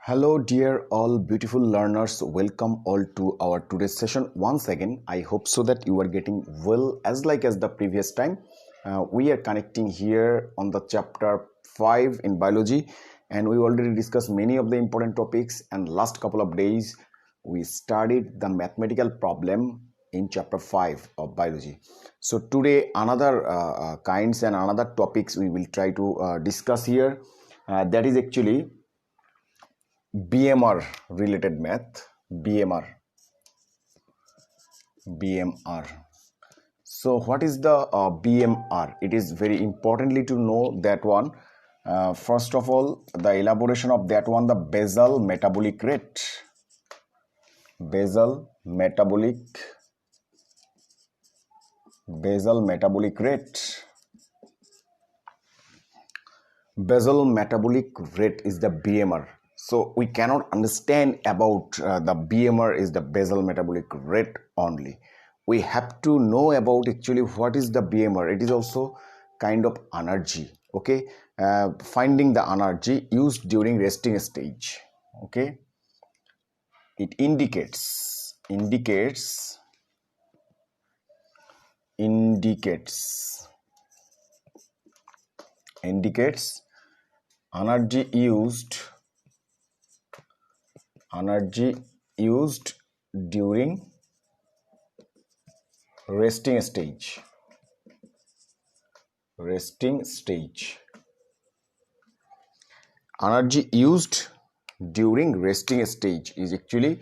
Hello dear all beautiful learners, welcome all to our today's session once again. I hope so that you are getting well as the previous time. We are connecting here on the chapter 5 in biology, and we already discussed many of the important topics, and last couple of days we studied the mathematical problem in chapter 5 of biology. So today another kinds and another topics we will try to discuss here. That is actually BMR related math. BMR. So what is the BMR? It is very importantly to know that one. First of all, the elaboration of that one, the basal metabolic rate. Basal metabolic rate. Basal metabolic rate is the BMR. So we cannot understand about the BMR is the basal metabolic rate only. We have to know about actually what is the BMR. It is also kind of energy. Okay, finding the energy used during resting stage. Okay, it indicates energy used during resting stage. Energy used during resting stage is actually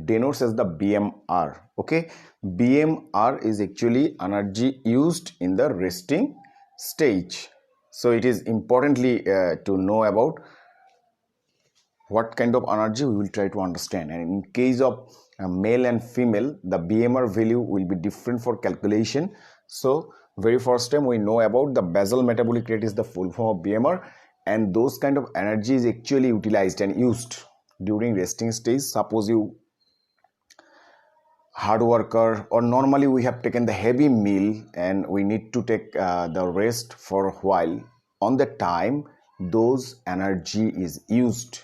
denotes as the BMR. Okay, BMR is actually energy used in the resting stage. So it is importantly to know about what kind of energy we will try to understand, and in case of male and female, the BMR value will be different for calculation. So very first time we know about the basal metabolic rate is the full form of BMR, and those kind of energy is actually utilized and used during resting stage. Suppose you hard worker, or normally we have taken the heavy meal and we need to take the rest for a while. On the time those energy is used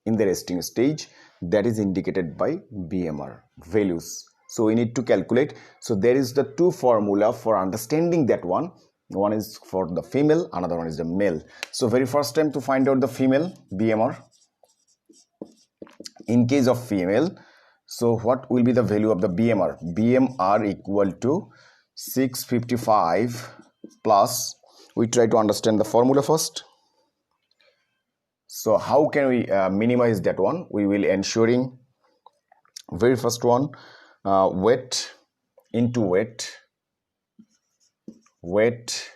in the resting stage, that is indicated by BMR values. So we need to calculate. So there is the two formula for understanding that one. One is for the female, another one is the male. So very first time to find out the female BMR. In case of female, so what will be the value of the BMR? BMR equal to 655 plus, we try to understand the formula first. So how can we minimize that one? We will ensuring very first one, weight into weight. What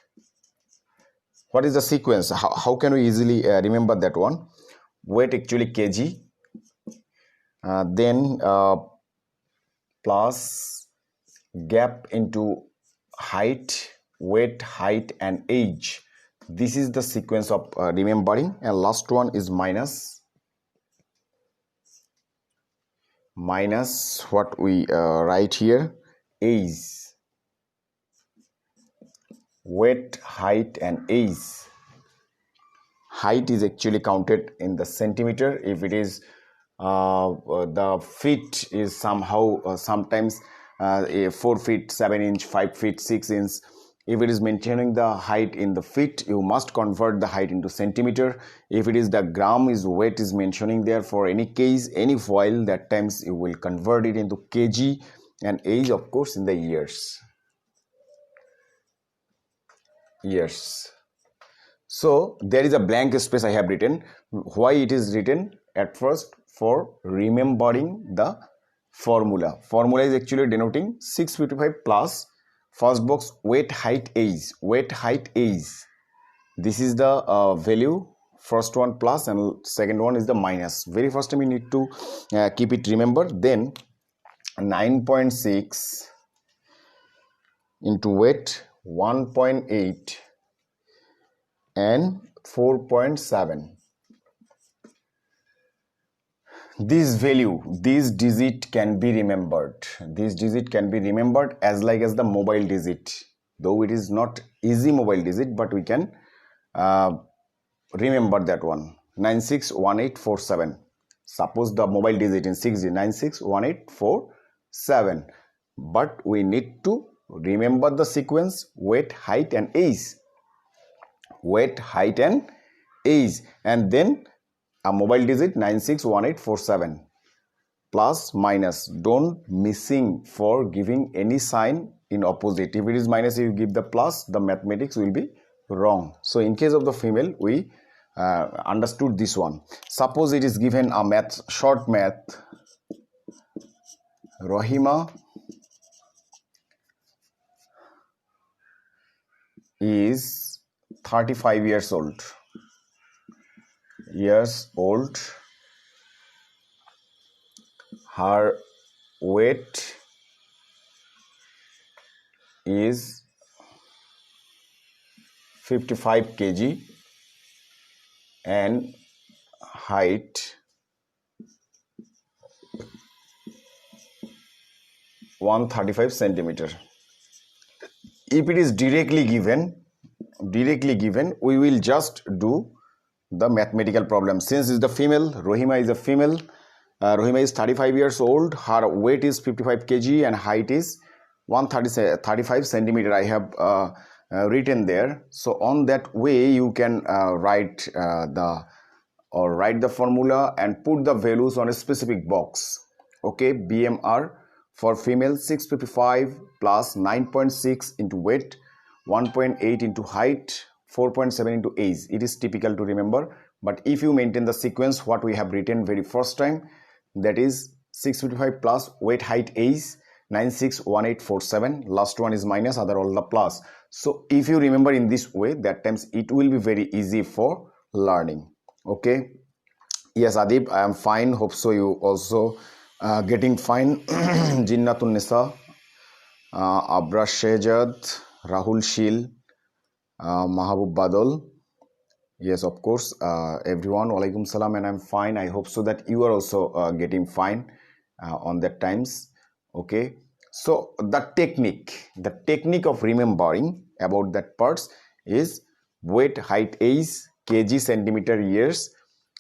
is the sequence? How can we easily remember that one? Weight actually kg, then plus gap into height, weight, height and age. This is the sequence of remembering. And last one is minus what we write here, age. Weight, height and age. Height is actually counted in the centimeter. If it is the feet is somehow sometimes 4 feet 7 inch, 5 feet 6 inch. If it is maintaining the height in the feet, you must convert the height into centimeter. If it is the gram is weight is mentioning there for any case, any foil, that times you will convert it into kg, and age of course in the years. So there is a blank space I have written. Why it is written? At first, for remembering the formula. Formula is actually denoting 655 plus first box weight, height, age. Weight, height, age. This is the value. First one plus and second one is the minus. Very first time you need to keep it remember. Then 9.6 into weight, 1.8 and 4.7. This value, this digit can be remembered. This digit can be remembered as the mobile digit. Though it is not easy mobile digit, but we can remember that one. 961847. Suppose the mobile digit in 6 digit 961847. But we need to remember the sequence weight, height and age. Weight, height and age, and then a mobile digit 961847. Plus minus, don't missing for giving any sign in opposite. If it is minus, if you give the plus, the mathematics will be wrong. So in case of the female, we understood this one. Suppose it is given a math, short math. Rahima is 35 years old. Her weight is 55 kg and height 135 centimeter. If it is directly given, we will just do the mathematical problem. Since it's the female, Rohima is a female, Rohima is 35 years old, her weight is 55 kg and height is 135 centimeter. I have written there. So on that way you can write the formula and put the values on a specific box. Okay, BMR for female 655 plus 9.6 into weight, 1.8 into height, 4.7 into age. It is typical to remember, but if you maintain the sequence what we have written very first time, that is 655 plus weight, height, age, 961847. Last one is minus, other all the plus. So if you remember in this way, that times it will be very easy for learning. Okay, yes Adib, I am fine. Hope so you also getting fine. Jinnatun Nisa, Abra Shejad, Rahul Shil, Mahabub Badal. Yes, of course, everyone, walaikum salam, and I'm fine. I hope so that you are also getting fine on that times. Okay, so the technique of remembering about that parts is weight, height, age, kg, centimeter, years,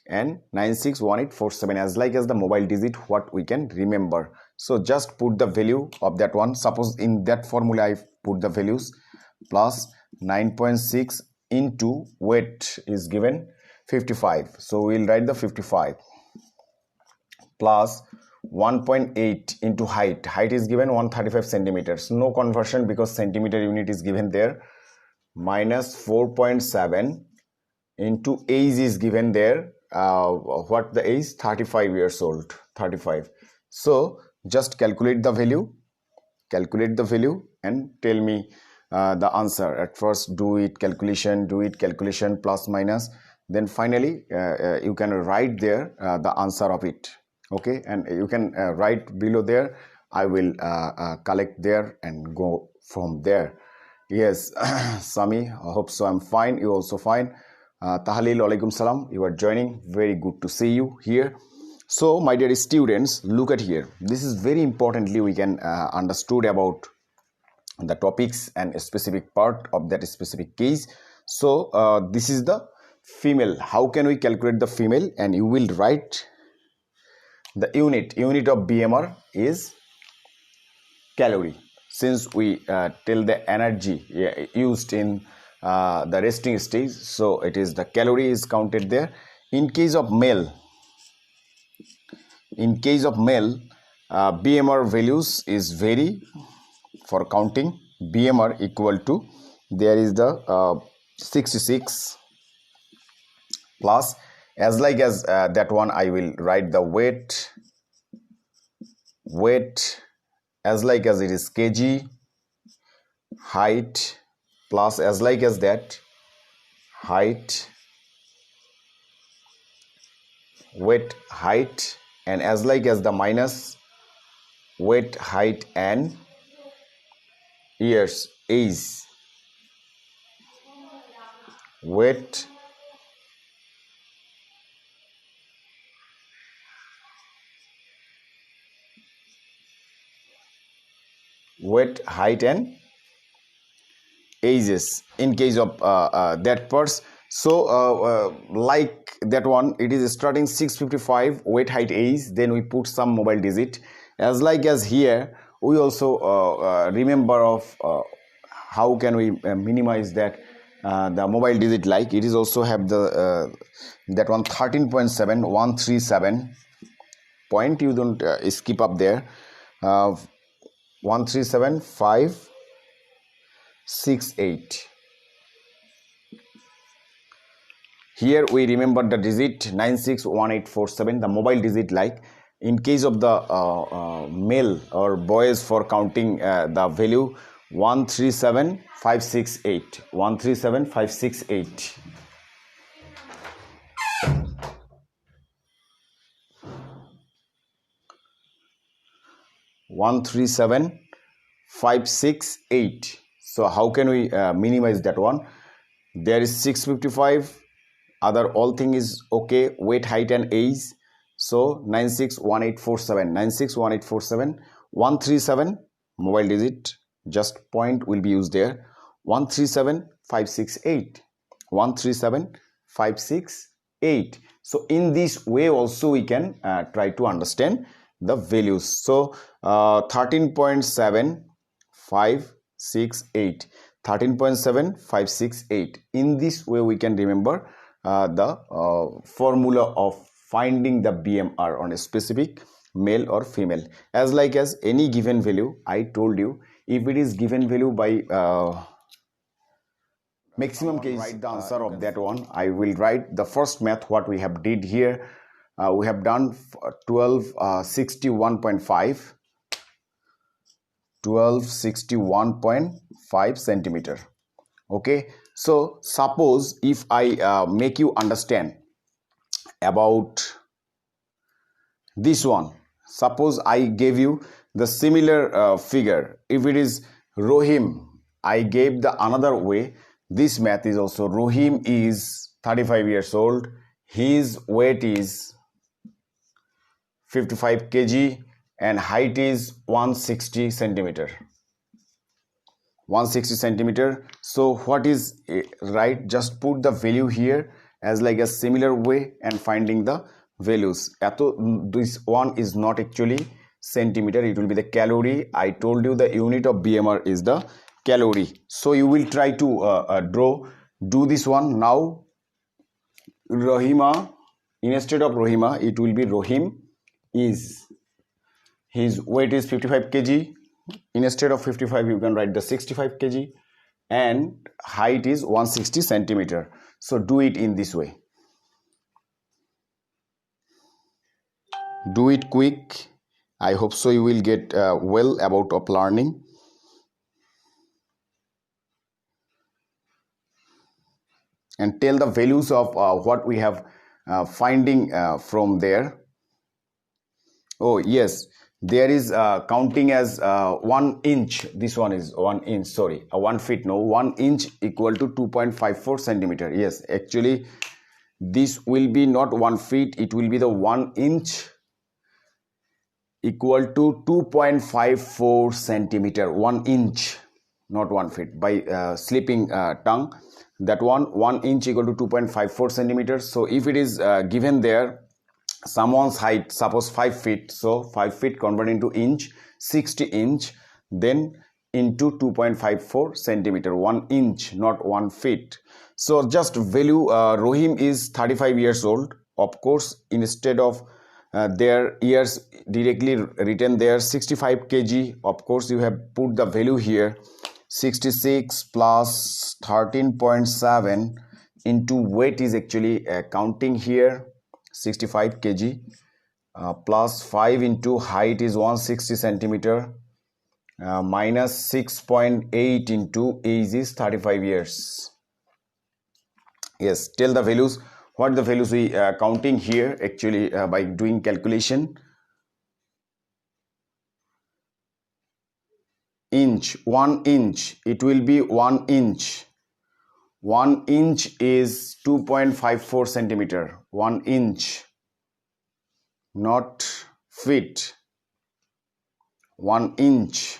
and 961847, as like as the mobile digit what we can remember. So just put the value of that one. Suppose in that formula I put the values, plus 9.6 into weight is given 55, so we'll write the 55, plus 1.8 into height is given 135 centimeters, no conversion because centimeter unit is given there, minus 4.7 into age is given there, what the age, 35 years old, 35. So just calculate the value and tell me the answer. At first do it calculation plus minus, then finally you can write there the answer of it. Okay, and you can write below there. I will collect there and go from there. Yes, Sami, I hope so I'm fine, you also fine. Tahlil, alaikum salam, you are joining, very good to see you here. So my dear students, look at here, this is very importantly we can understood about the topics and a specific part of that specific case. So this is the female. How can we calculate the female? And you will write the unit of BMR is calorie. Since we tell the energy used in the resting stage, so it is the calorie is counted there. In case of male, BMR values is vary for counting. BMR equal to, there is the 66 plus, as like as that one I will write the weight as like as it is kg, height plus as like as that height, weight, height, and as like as the minus weight, height and years, age, weight, height and ages in case of that parts. So like that one, it is starting 655 weight height age, then we put some mobile digit. As like as here, we also remember of how can we minimize that the mobile digit, like it is also have the that one 13.7 137 point, you don't skip up there, 137568. Here we remember the digit 961847, the mobile digit, like in case of the male or boys for counting the value 137568, 137568. One three seven 568. So how can we minimize that one? There is 655, other all thing is okay, weight height and age. So 961847, 961847, 137 mobile digit, just point will be used there, 137568, 137568. So in this way also we can try to understand the values. So 13.7568, 13.7568. In this way we can remember the formula of finding the BMR on a specific male or female. As like as any given value, I told you, if it is given value by maximum case, write the answer of that one. I will write the first math what we have did here. We have done 1261.5, 1261.5 centimeter. Okay, so suppose if I make you understand about this one, suppose I gave you the similar figure. If it is Rohim, I gave the another way. This math is also Rohim is 35 years old, his weight is 55 kg and height is 160 centimeter. 160 centimeter. So what is right? Just put the value here as like a similar way and finding the values. This one is not actually centimeter, it will be the calorie. I told you the unit of BMR is the calorie. So you will try to do this one. Now Rohima, instead of Rohima, it will be Rohim is, his weight is 55 kg. Instead of 55 you can write the 65 kg and height is 160 centimeter. So do it in this way, do it quick. I hope so you will get well about of learning. And tell the values of what we have finding from there. Oh yes, there is counting as 1 inch. This one is 1 inch, sorry, 1 feet, no, 1 inch equal to 2.54 centimeter. Yes, actually this will be not 1 feet, it will be the 1 inch equal to 2.54 centimeter. 1 inch, not 1 feet, by slipping tongue. That 1 inch equal to 2.54 centimeters. So if it is given there someone's height, suppose 5 feet, so 5 feet convert into inch, 60 inch, then into 2.54 centimeter. 1 inch, not 1 feet. So just value Rohim is 35 years old. Of course, instead of their years directly written there, 65 kg, of course you have put the value here, 66 plus 13.7 into weight is actually counting here 65 kg plus 5 into height is 160 centimeter minus 6.8 into age is 35 years. Yes, tell the values. What the values we counting here actually by doing calculation. Inch, 1 inch, it will be 1 inch. 1 inch is 2.54 centimeter. 1 inch, not feet. 1 inch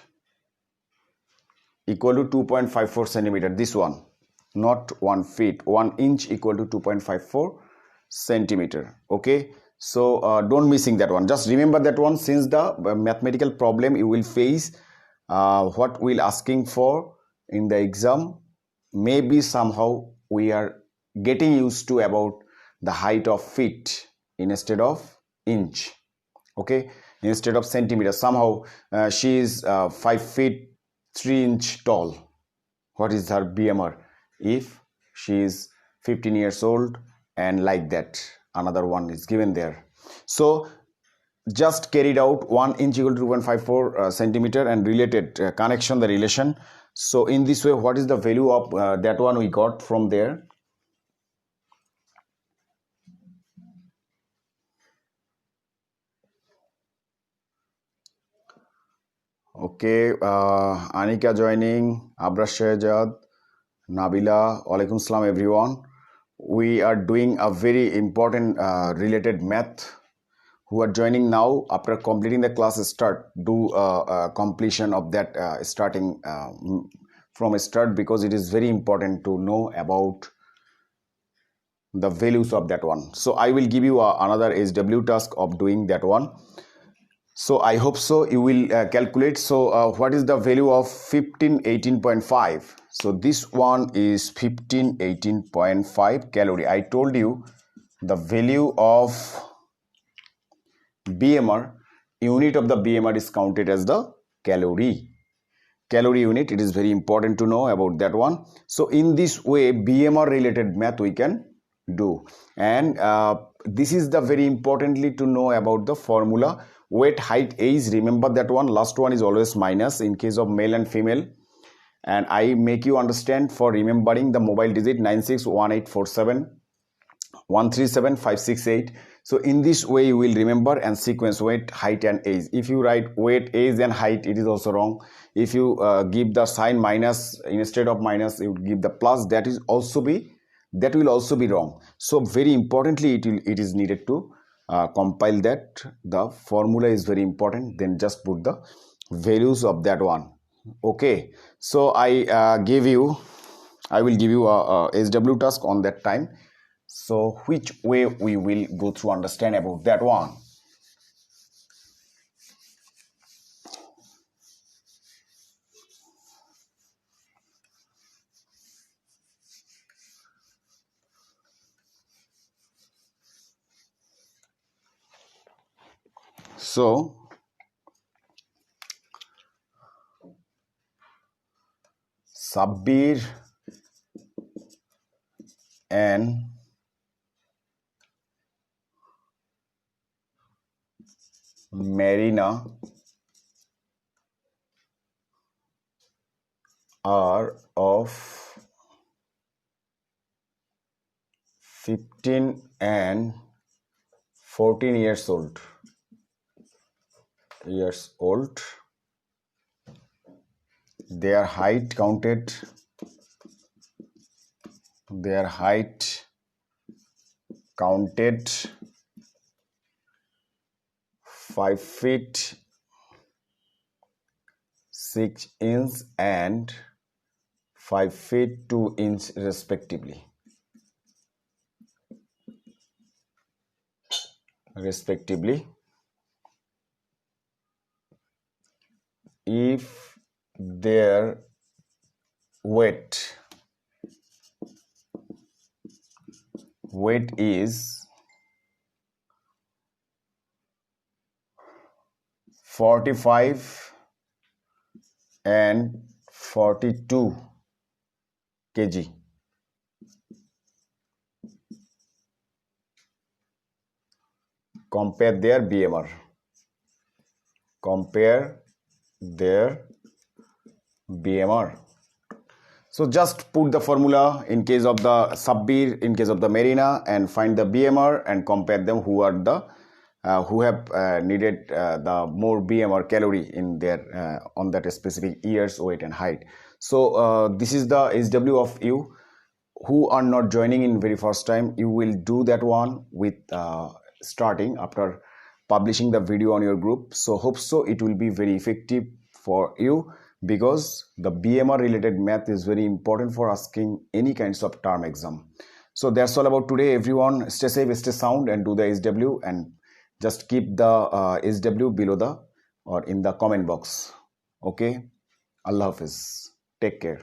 equal to 2.54 centimeter. This one. not 1 feet. 1 inch equal to 2.54 centimeter. Okay, so don't missing that one. Just remember that one, since the mathematical problem you will face, what we'll asking for in the exam, maybe somehow we are getting used to about the height of feet instead of inch. Okay, instead of centimeter. Somehow she is 5 feet 3 inch tall. What is her BMR if she is 15 years old, and like that another one is given there. So just carried out 1 inch equal to 2.54 centimeter and related connection, the relation. So in this way, what is the value of that one we got from there? Okay, Anika joining, Abra Shehzad, Nabila, Walaikum Salam everyone. We are doing a very important related math. Who are joining now, after completing the class start, do completion of that starting from a start, because it is very important to know about the values of that one. So I will give you another SW task of doing that one. So I hope so you will calculate. So what is the value of 1518.5? So this one is 1518.5 calorie. I told you the value of BMR, unit of the BMR is counted as the calorie unit. It is very important to know about that one. So in this way, BMR related math we can do, and this is the very importantly to know about the formula. Weight, height, age, remember that one. Last one is always minus in case of male and female, and I make you understand for remembering the mobile digit 961847 137568. So in this way you will remember and sequence weight, height and age. If you write weight, age and height, it is also wrong. If you give the sign minus instead of minus, you give the plus, that will also be wrong. So very importantly it is needed to compile that. The formula is very important, then just put the values of that one. Okay, so I will give you a SW task on that time. So which way we will go through understand about that one? So Sabbir and Marina are of 15 and 14 years old. Their height counted. Their height counted 5 feet 6 inches and 5 feet 2 inches respectively. If their weight is 45 and 42 kg, compare their BMR. So just put the formula in case of the Sabbir, in case of the Marina, and find the BMR and compare them who are the who have needed the more BMR calorie in their on that specific years, weight and height. So this is the SW of you who are not joining in very first time. You will do that one with starting after publishing the video on your group. So hope so it will be very effective for you. because the BMR related math is very important for asking any kinds of term exam. So that's all about today, everyone. Stay safe, stay sound, and do the SW, and just keep the SW below the or in the comment box. Okay, Allah Hafiz. Take care.